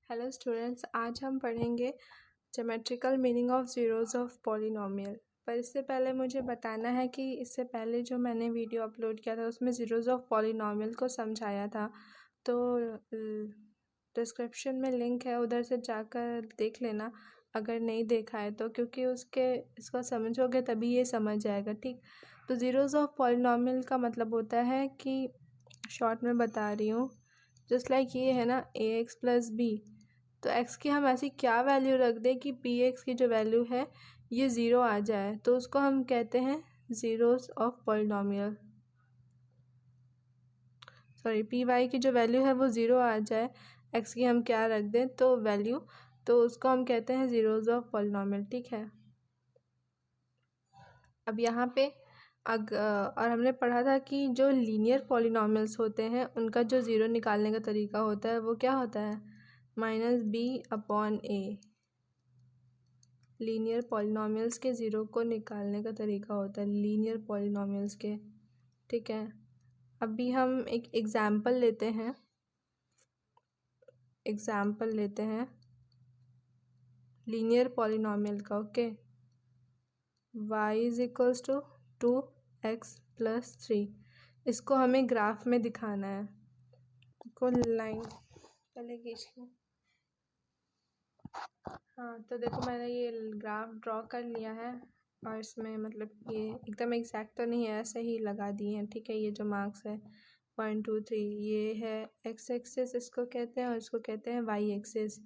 Hello students, आज हम पढ़ेंगे geometrical meaning of zeros of polynomial. पर इससे पहले मुझे बताना है कि इससे पहले जो मैंने वीडियो अपलोड किया था उसमें ज़ीरोज़ ऑफ पॉलिनोमियल को समझाया था, तो डिस्क्रिप्शन में लिंक है, उधर से जाकर देख लेना अगर नहीं देखा है तो, क्योंकि इसको समझोगे तभी ये समझ आएगा। ठीक, तो ज़ीरोज़ ऑफ पॉलिनोमियल का मतलब होता है कि शॉर्ट में बता रही हूँ, जस्ट लाइक ये है ना ax प्लस बी, तो x की हम ऐसी क्या वैल्यू रख दें कि px की जो वैल्यू है ये ज़ीरो आ जाए, तो उसको हम कहते हैं zeros of polynomial. Sorry, py की जो वैल्यू है वो ज़ीरो आ जाए, x की हम क्या रख दें तो वैल्यू, तो उसको हम कहते हैं ज़ीरोज़ ऑफ पॉलिनोमियल। ठीक है, अब यहाँ पे और हमने पढ़ा था कि जो लीनियर पॉलिनोमियल्स होते हैं उनका जो ज़ीरो निकालने का तरीका होता है वो क्या होता है, -b/a। लीनियर पॉलिनोमियल्स के ज़ीरो को निकालने का तरीका होता है लीनियर पॉलिनोमियल्स के। ठीक है, अभी हम एक एग्ज़ाम्पल लेते हैं लीनियर पॉलिनोमियल का। ओके, y = 2x+3, इसको हमें ग्राफ में दिखाना है। को लाइन पहले खींच लो। हाँ, तो देखो मैंने ये ग्राफ ड्रॉ कर लिया है और इसमें मतलब ये एकदम एग्जैक्ट तो नहीं है, ऐसे ही लगा दिए हैं। ठीक है, ये जो मार्क्स है 1 2 3 ये है x एक्सिस, इसको कहते हैं, और इसको कहते हैं y एक्सिस।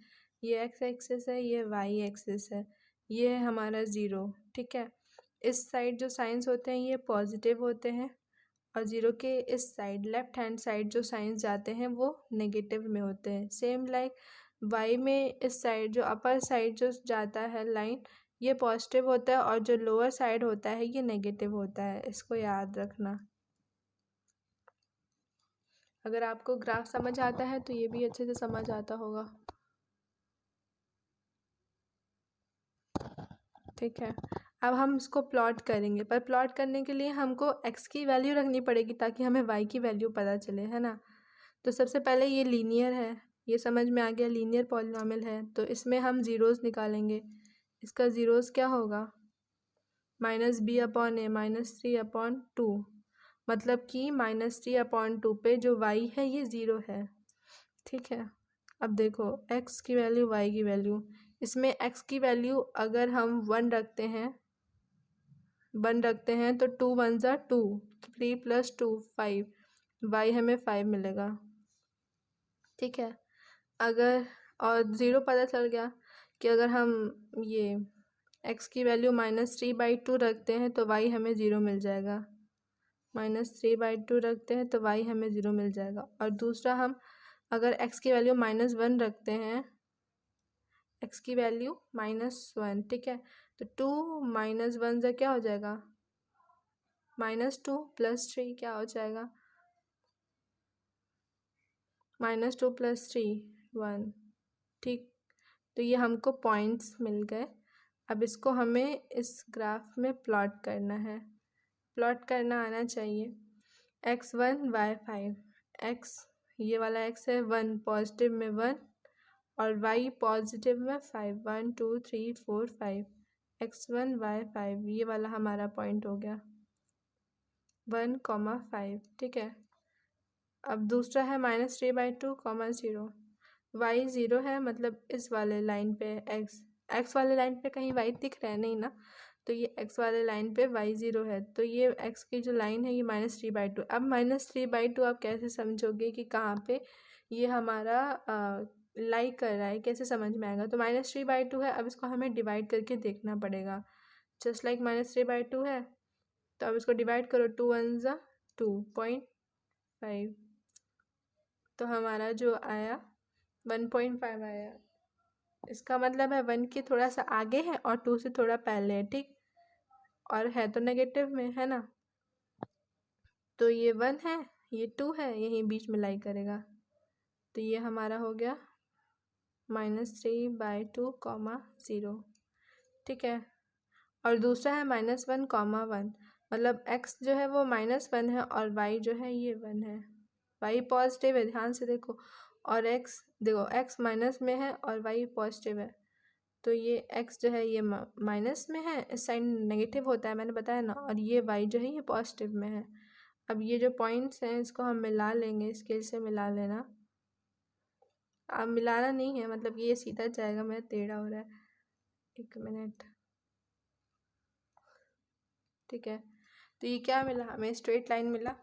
ये x एक्सिस है, ये y एक्सिस है, ये है हमारा ज़ीरो। ठीक है, इस साइड जो साइंस होते हैं ये पॉजिटिव होते हैं, और ज़ीरो के इस साइड लेफ्ट हैंड साइड जो साइंस जाते हैं वो नेगेटिव में होते हैं। सेम लाइक y में इस साइड जो अपर साइड जो जाता है लाइन ये पॉजिटिव होता है, और जो लोअर साइड होता है ये नेगेटिव होता है, इसको याद रखना। अगर आपको ग्राफ समझ आता है तो ये भी अच्छे से समझ आता होगा। ठीक है, अब हम इसको प्लॉट करेंगे, पर प्लॉट करने के लिए हमको x की वैल्यू रखनी पड़ेगी ताकि हमें y की वैल्यू पता चले, है ना। तो सबसे पहले ये लीनियर है, ये समझ में आ गया, लीनियर पॉलिनोमियल है, तो इसमें हम ज़ीरोज़ निकालेंगे। इसका ज़ीरोज़ क्या होगा, -b/a -3/2, मतलब कि -3/2 पे जो y है ये ज़ीरो है। ठीक है, अब देखो x की वैल्यू y की वैल्यू, इसमें x की वैल्यू अगर हम 1 रखते हैं तो 2 1 ज़ा 2, 3 + 2 5, y हमें 5 मिलेगा। ठीक है, अगर और ज़ीरो पता चल गया कि अगर हम ये x की वैल्यू -3/2 रखते हैं तो y हमें ज़ीरो मिल जाएगा, -3/2 रखते हैं तो y हमें ज़ीरो मिल जाएगा। और दूसरा हम अगर x की वैल्यू -1 रखते हैं, x की वैल्यू -1, ठीक है, तो 2 - 1 से क्या हो जाएगा, -2 + 3 क्या हो जाएगा, -2 + 3 1। ठीक, तो ये हमको पॉइंट्स मिल गए। अब इसको हमें इस ग्राफ में प्लॉट करना है, प्लॉट करना आना चाहिए। x1 y5, x ये वाला x है 1 पॉजिटिव में 1, और y पॉजिटिव में 5, 1 2 3 4 5, x1 y5 ये वाला हमारा पॉइंट हो गया 1, 5। ठीक है, अब दूसरा है -3/2, 0, y ज़ीरो है, मतलब इस वाले लाइन पे x वाले लाइन पे कहीं y दिख रहा है नहीं ना, तो ये x वाले लाइन पे y ज़ीरो है, तो ये x की जो लाइन है ये -3/2। अब -3/2 आप कैसे समझोगे कि कहाँ पे ये हमारा लाई कर रहा है, कैसे समझ में आएगा, तो -3/2 है, अब इसको हमें डिवाइड करके देखना पड़ेगा। जस्ट लाइक -3/2 है, तो अब इसको डिवाइड करो, 2 1 ज़ा 2.5, तो हमारा जो आया 1.5 आया। इसका मतलब है 1 के थोड़ा सा आगे है और 2 से थोड़ा पहले है। ठीक, और है तो नेगेटिव में, है ना, तो ये 1 है, ये 2 है, यहीं बीच में लाई करेगा, तो ये हमारा हो गया -3/2, 0। ठीक है, और दूसरा है -1, 1, मतलब x जो है वो -1 है और y जो है ये 1 है, y पॉजिटिव है, ध्यान से देखो, और एक्स देखो एक्स माइनस में है और वाई पॉजिटिव है, तो ये एक्स जो है ये माइनस में है, इस साइड नेगेटिव होता है मैंने बताया ना, और ये वाई जो है ये पॉजिटिव में है। अब ये जो पॉइंट्स हैं इसको हम मिला लेंगे, स्केल से मिला लेना। अब मिलाना नहीं है, मतलब ये सीधा जाएगा, मेरा टेढ़ा हो रहा है, 1 मिनट। ठीक है, तो ये क्या मिला हमें, स्ट्रेट लाइन मिला।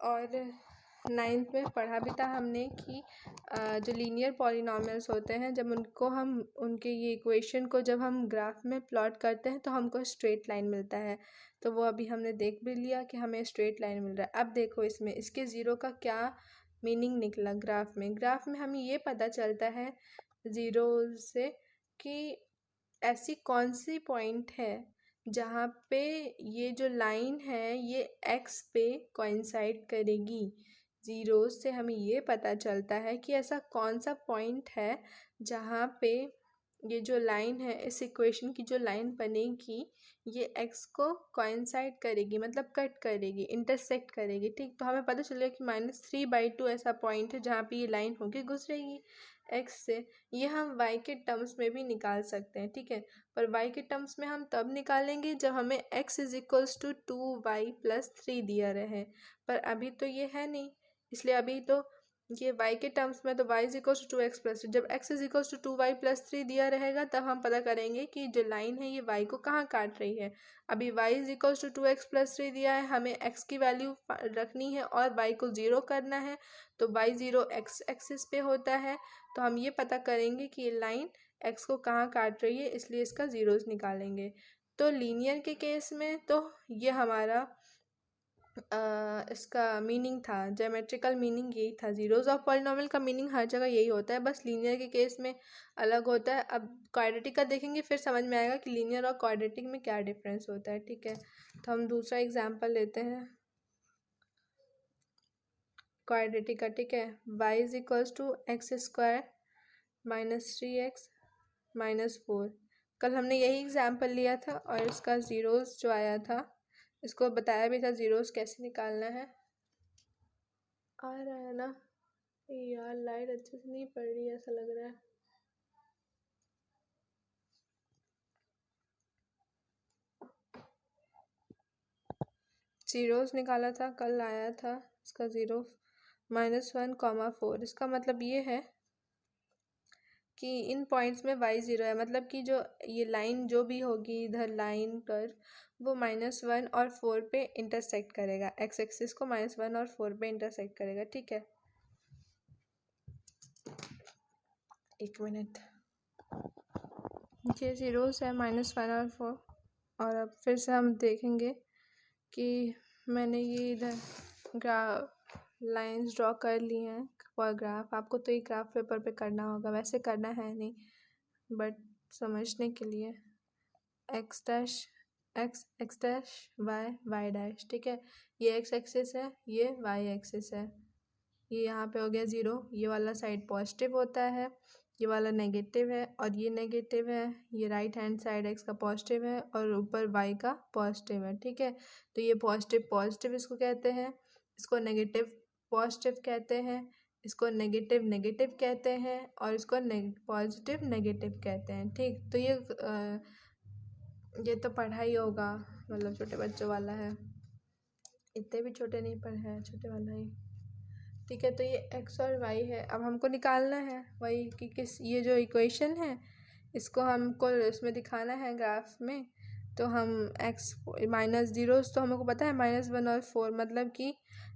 और 9th में पढ़ा भी था हमने कि जो लीनियर पॉलिनॉमियल्स होते हैं, जब उनको हम उनके ये इक्वेशन को जब हम ग्राफ में प्लॉट करते हैं तो हमको स्ट्रेट लाइन मिलता है। तो वो अभी हमने देख भी लिया कि हमें स्ट्रेट लाइन मिल रहा है। अब देखो इसमें इसके ज़ीरो का क्या मीनिंग निकला ग्राफ में हमें ये पता चलता है ज़ीरो से कि ऐसी कौन सी पॉइंट है जहाँ पे ये जो लाइन है ये एक्स पे कोइंसाइड करेगी। ज़ीरो से हमें ये पता चलता है कि ऐसा कौन सा पॉइंट है जहाँ पे ये जो लाइन है, इस इक्वेशन की जो लाइन बनेगी ये एक्स को कोइंसाइड करेगी, मतलब कट करेगी, इंटरसेक्ट करेगी। ठीक, तो हमें पता चलेगा कि -3/2 ऐसा पॉइंट है जहाँ पे ये लाइन होके गुजरेगी एक्स से। ये हम y के टर्म्स में भी निकाल सकते हैं, ठीक है, पर y के टर्म्स में हम तब निकालेंगे जब हमें x = 2y+3 दिया रहे, पर अभी तो ये है नहीं, इसलिए अभी तो ये y के टर्म्स में तो y = 2x+3, जब x = 2y+3 दिया रहेगा तब हम पता करेंगे कि जो लाइन है ये y को कहाँ काट रही है। अभी y = 2x+3 दिया है, हमें x की वैल्यू रखनी है और y को 0 करना है, तो y 0 x एक्सिस पे होता है, तो हम ये पता करेंगे कि ये लाइन x को कहाँ काट रही है, इसलिए इसका ज़ीरोज़ निकालेंगे। तो लीनियर के केस में तो ये हमारा इसका मीनिंग था, ज्योमेट्रिकल मीनिंग यही था। ज़ीरोज़ ऑफ पॉलिनॉमियल का मीनिंग हर जगह यही होता है, बस लीनियर के केस में अलग होता है। अब क्वाड्रेटिक का देखेंगे फिर समझ में आएगा कि लीनियर और क्वाड्रेटिक में क्या डिफरेंस होता है। ठीक है, तो हम दूसरा एग्जांपल लेते हैं क्वाड्रेटिक का। ठीक है, y = x² -3x -4। कल हमने यही एग्जाम्पल लिया था और इसका ज़ीरोज़ जो आया था इसको बताया भी था ज़ीरोज़ कैसे निकालना है। आ रहा है ना यार, लाइट अच्छे से नहीं पड़ रही है ऐसा लग रहा है। ज़ीरोज़ निकाला था कल, आया था इसका ज़ीरो -1, 4। इसका मतलब ये है कि इन पॉइंट्स में y 0 है, मतलब कि जो ये लाइन जो भी होगी इधर लाइन पर वो -1 और 4 पे इंटरसेक्ट करेगा, x एक्सिस को -1 और 4 पे इंटरसेक्ट करेगा। ठीक है, 1 मिनट। ये ज़ीरोज़ है -1 और 4, और अब फिर से हम देखेंगे कि मैंने ये इधर लाइंस ड्रॉ कर ली हैं फॉर ग्राफ। आपको तो ये ग्राफ पेपर पे करना होगा, वैसे करना है नहीं, बट समझने के लिए x dash x, x dash y, y dash. ठीक है, ये x एक्सिस है, ये y एक्सिस है, ये यहाँ पे हो गया 0। ये वाला साइड पॉजिटिव होता है, ये वाला नेगेटिव है, और ये नेगेटिव है। ये राइट हैंड साइड x का पॉजिटिव है और ऊपर y का पॉजिटिव है। ठीक है, तो ये पॉजिटिव पॉजिटिव इसको कहते हैं, इसको नेगेटिव पॉजिटिव कहते हैं, इसको नेगेटिव नेगेटिव कहते हैं, और इसको पॉजिटिव नेगेटिव कहते हैं। ठीक, तो ये तो पढ़ा ही होगा, मतलब छोटे बच्चों वाला है, इतने भी छोटे नहीं पढ़े हैं, छोटे वाला ही। ठीक है, तो ये x और y है। अब हमको निकालना है वही कि किस ये जो इक्वेशन है इसको हमको इसमें दिखाना है ग्राफ में। तो हम x -0 तो हमको पता है -1 और 4, मतलब कि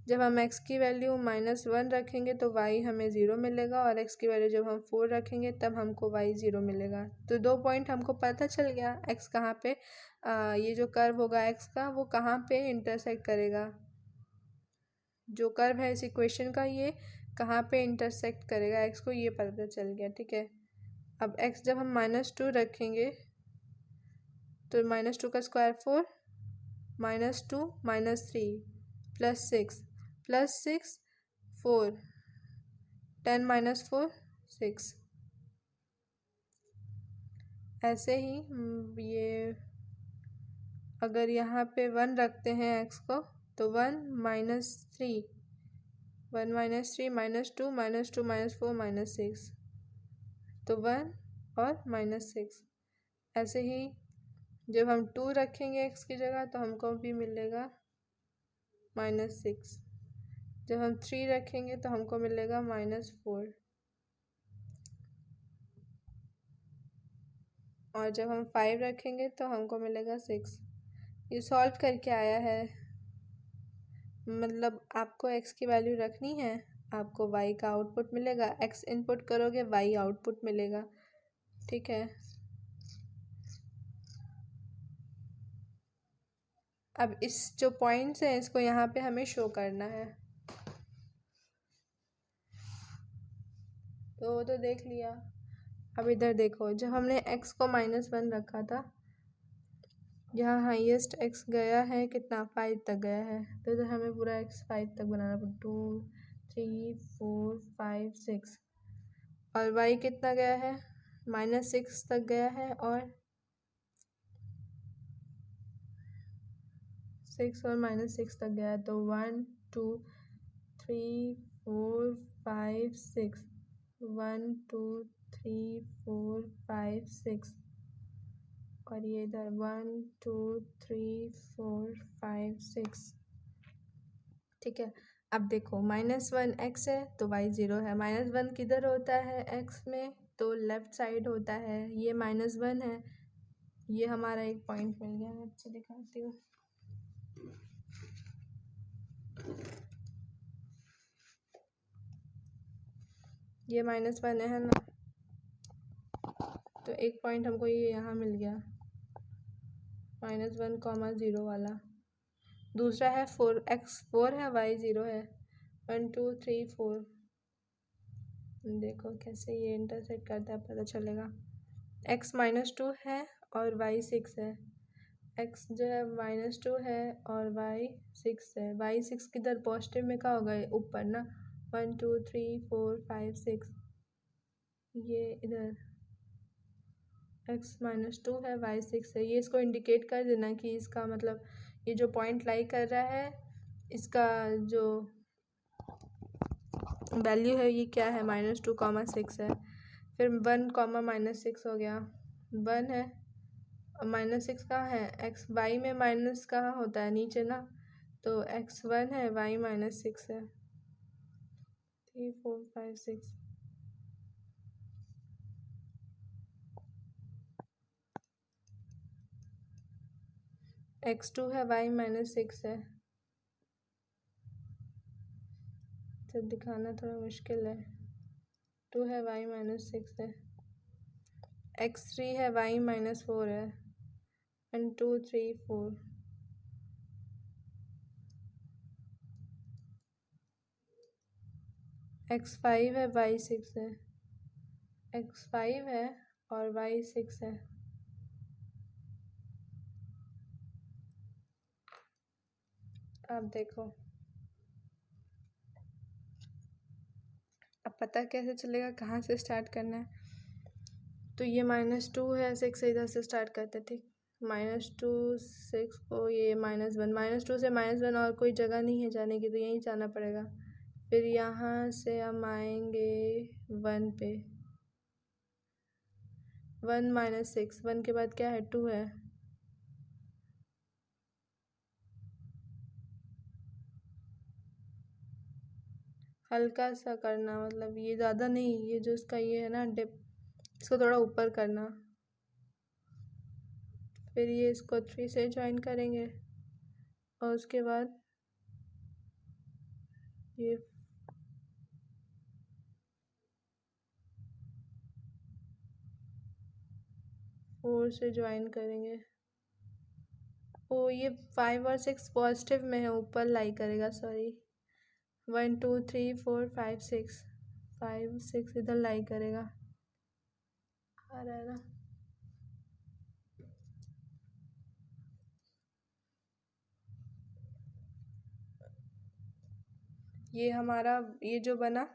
जब हम x की वैल्यू -1 रखेंगे तो y हमें 0 मिलेगा, और x की वैल्यू जब हम 4 रखेंगे तब हमको y 0 मिलेगा। तो 2 पॉइंट हमको पता चल गया x कहाँ पे ये जो कर्व होगा x का वो कहाँ पे इंटरसेक्ट करेगा, जो कर्व है इस इक्वेशन का ये कहाँ पे इंटरसेक्ट करेगा x को, ये पता चल गया। ठीक है, अब x जब हम -2 रखेंगे तो -2 का स्क्वायर 4, -2 -3 +6 +6 4, 10 - 4 6। ऐसे ही ये अगर यहाँ पे 1 रखते हैं x को तो 1 -3 1 minus 3 minus 2 minus 2 minus 4 minus 6, तो 1 और माइनस 6। ऐसे ही जब हम 2 रखेंगे x की जगह तो हमको भी मिलेगा -6। जब हम 3 रखेंगे तो हमको मिलेगा -4, और जब हम 5 रखेंगे तो हमको मिलेगा 6। ये सॉल्व करके आया है, मतलब आपको x की वैल्यू रखनी है, आपको y का आउटपुट मिलेगा, x इनपुट करोगे y आउटपुट मिलेगा। ठीक है, अब इस जो पॉइंट्स हैं इसको यहाँ पे हमें शो करना है। तो वो तो देख लिया। अब इधर देखो, जब हमने x को -1 रखा था, यहाँ हाईएस्ट x गया है कितना, 5 तक गया है, तो इधर हमें पूरा x 5 तक बनाना पड़ा, 2 3 4 5 6, और y कितना गया है, -6 तक गया है, और 6 और -6 तक गया है, तो 1 2 3 4 5 6, 1 2 3 4 5 6, और ये इधर 1 2 3 4 5 6। ठीक है, अब देखो -1 x है तो y 0 है, -1 किधर होता है x में, तो लेफ्ट साइड होता है, ये -1 है, ये हमारा एक पॉइंट मिल गया। मैं आपसे दिखाती हूँ, ये -1 है ना, तो एक पॉइंट हमको ये यहाँ मिल गया, -1, 0 वाला। दूसरा है 4x 4 है, y 0 है, 1 2 3 4। देखो कैसे ये इंटरसेक्ट करता है, पता चलेगा। x -2 है और y 6 है, x जो है -2 है और y 6 है, y 6 किधर पॉजिटिव में का होगा, ऊपर ना, 1 2 3 4 5 6, ये इधर x -2 है, y 6 है, ये इसको इंडिकेट कर देना कि इसका मतलब ये जो पॉइंट लाई कर रहा है इसका जो वैल्यू है ये क्या है, -2, 6 है। फिर 1, -6 हो गया, 1 है, और -6 कहाँ है, x y में माइनस कहाँ होता है, नीचे ना, तो x 1 है, y -6 है, 3 4 5 6। x 2 है, y -6 है, तो दिखाना थोड़ा मुश्किल है, 2 है, y -6 है, x 3 है, y -4 है, 1 2 3 4, x 5 है, y 6 है, x 5 है और y 6 है। अब देखो, अब पता कैसे चलेगा कहाँ से स्टार्ट करना है, तो ये -2 है, 6 इधर से स्टार्ट करते, ठीक, -2 6 को ये -1, -2 से -1 और कोई जगह नहीं है जाने की, तो यहीं जाना पड़ेगा। फिर यहाँ से हम आएंगे 1 पे, 1 -6, 1 के बाद क्या है, 2 है, हल्का सा करना, मतलब ये ज़्यादा नहीं, ये जो इसका ये है ना डिप, इसको थोड़ा ऊपर करना, फिर ये इसको 3 से ज्वाइन करेंगे, और उसके बाद ये 4 से ज्वाइन करेंगे। ओ ये 5 और 6 पॉजिटिव में है, ऊपर लाई करेगा, सॉरी, 1 2 3 4 5 6, 5 6 इधर लाई करेगा, आ रहा है ना। ये हमारा ये जो बना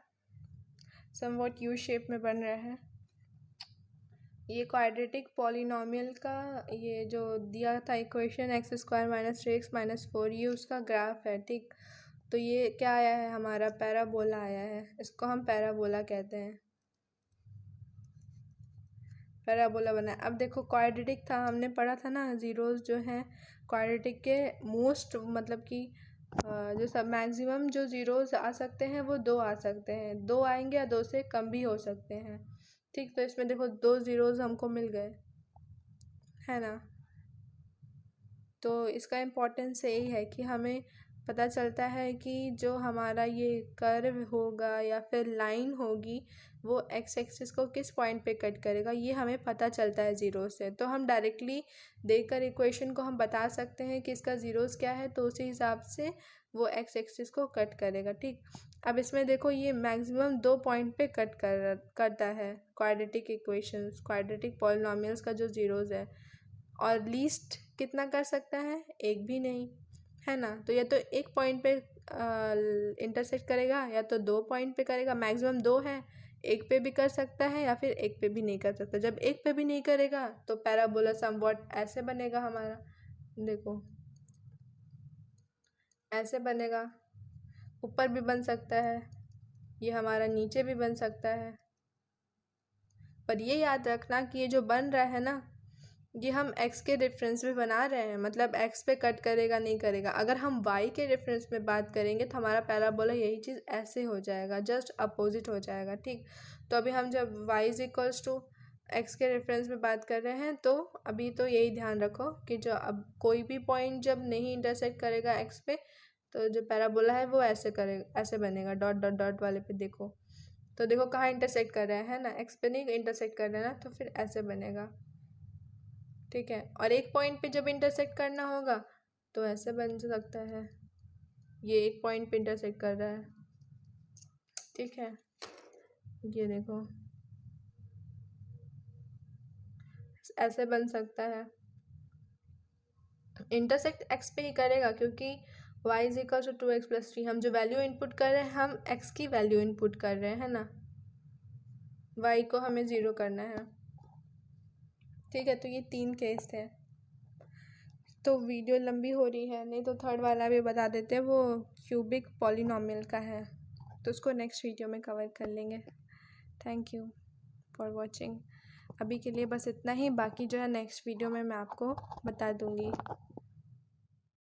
समवॉट यू शेप में बन रहा है, ये क्वाड्रेटिक पॉलिनॉमियल का ये जो दिया था इक्वेशन, x² - 3x - 4, ये उसका ग्राफ है, ठीक। तो ये क्या आया है, हमारा पैराबोला आया है, इसको हम पैराबोला कहते हैं, पैराबोला बना है। अब देखो क्वाड्रेटिक था, हमने पढ़ा था ना, ज़ीरोज़ जो हैं क्वाड्रेटिक के मोस्ट मतलब कि जो सब मैक्सिमम जो ज़ीरोज़ आ सकते हैं वो 2 आ सकते हैं, 2 आएंगे या 2 से कम भी हो सकते हैं। ठीक, तो इसमें देखो 2 ज़ीरोज़ हमको मिल गए, है ना। तो इसका इम्पोर्टेंस यही है कि हमें पता चलता है कि जो हमारा ये कर्व होगा या फिर लाइन होगी वो एक्स एक्सिस को किस पॉइंट पे कट करेगा, ये हमें पता चलता है ज़ीरो से। तो हम डायरेक्टली देखकर इक्वेशन को हम बता सकते हैं कि इसका ज़ीरोज़ क्या है, तो उसी हिसाब से वो एक्स एक्सिस को कट करेगा। ठीक, अब इसमें देखो ये मैक्सिमम 2 पॉइंट पे कट करता है क्वाड्रेटिक इक्वेशंस, क्वाड्रेटिक पॉलिनॉमियल्स का जो ज़ीरोज़ है। और लीस्ट कितना कर सकता है, एक भी नहीं, है ना। तो या तो एक पॉइंट पे इंटरसेक्ट करेगा या तो 2 पॉइंट पे करेगा, मैक्सिमम 2 है, एक पे भी कर सकता है या फिर एक पे भी नहीं कर सकता। जब एक पे भी नहीं करेगा तो पैराबोला समवॉट ऐसे बनेगा हमारा, देखो ऐसे बनेगा, ऊपर भी बन सकता है, ये हमारा नीचे भी बन सकता है। पर ये याद रखना कि ये जो बन रहा है ना, ये हम x के रेफरेंस में बना रहे हैं, मतलब x पे कट करेगा नहीं करेगा। अगर हम y के रेफरेंस में बात करेंगे तो हमारा पैराबोला यही चीज़ ऐसे हो जाएगा, जस्ट अपोजिट हो जाएगा। ठीक, तो अभी हम जब y is equals to X के रेफरेंस में बात कर रहे हैं, तो अभी तो यही ध्यान रखो कि जो अब कोई भी पॉइंट जब नहीं इंटरसेक्ट करेगा x पे, तो जो पैराबोला है वो ऐसे करेगा, ऐसे बनेगा, डॉट डॉट डॉट वाले पे देखो, तो देखो कहाँ इंटरसेक्ट कर रहे हैं ना, x पे नहीं इंटरसेक्ट कर रहे हैं ना, तो फिर ऐसे बनेगा। ठीक है, और एक पॉइंट पे जब इंटरसेक्ट करना होगा तो ऐसे बन सकता है, ये एक पॉइंट पे इंटरसेक्ट कर रहा है। ठीक है, ये देखो ऐसे बन सकता है, इंटरसेक्ट एक्स पे ही करेगा क्योंकि y is equal to 2x plus 3, हम जो वैल्यू इनपुट कर रहे हैं हम x की वैल्यू इनपुट कर रहे हैं ना, y को हमें 0 करना है। ठीक है, तो ये 3 केस थे। तो वीडियो लंबी हो रही है, नहीं तो थर्ड वाला भी बता देते हैं, वो क्यूबिक पॉलिनॉमियल का है, तो उसको नेक्स्ट वीडियो में कवर कर लेंगे। Thank you for watching. अभी के लिए बस इतना ही, बाकी जो है नेक्स्ट वीडियो में मैं आपको बता दूँगी।